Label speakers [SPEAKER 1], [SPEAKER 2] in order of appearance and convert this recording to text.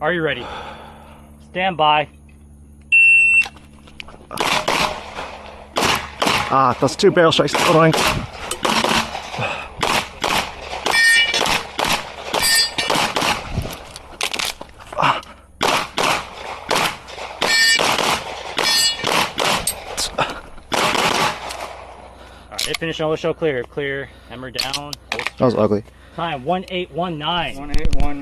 [SPEAKER 1] Are you ready? Stand by.
[SPEAKER 2] Ah, that's 2 barrel strikes. Annoying.
[SPEAKER 1] Alright, hit finish on the show clear. Clear. Hammer down.
[SPEAKER 2] That was ugly.
[SPEAKER 1] Time 1819.
[SPEAKER 3] 181.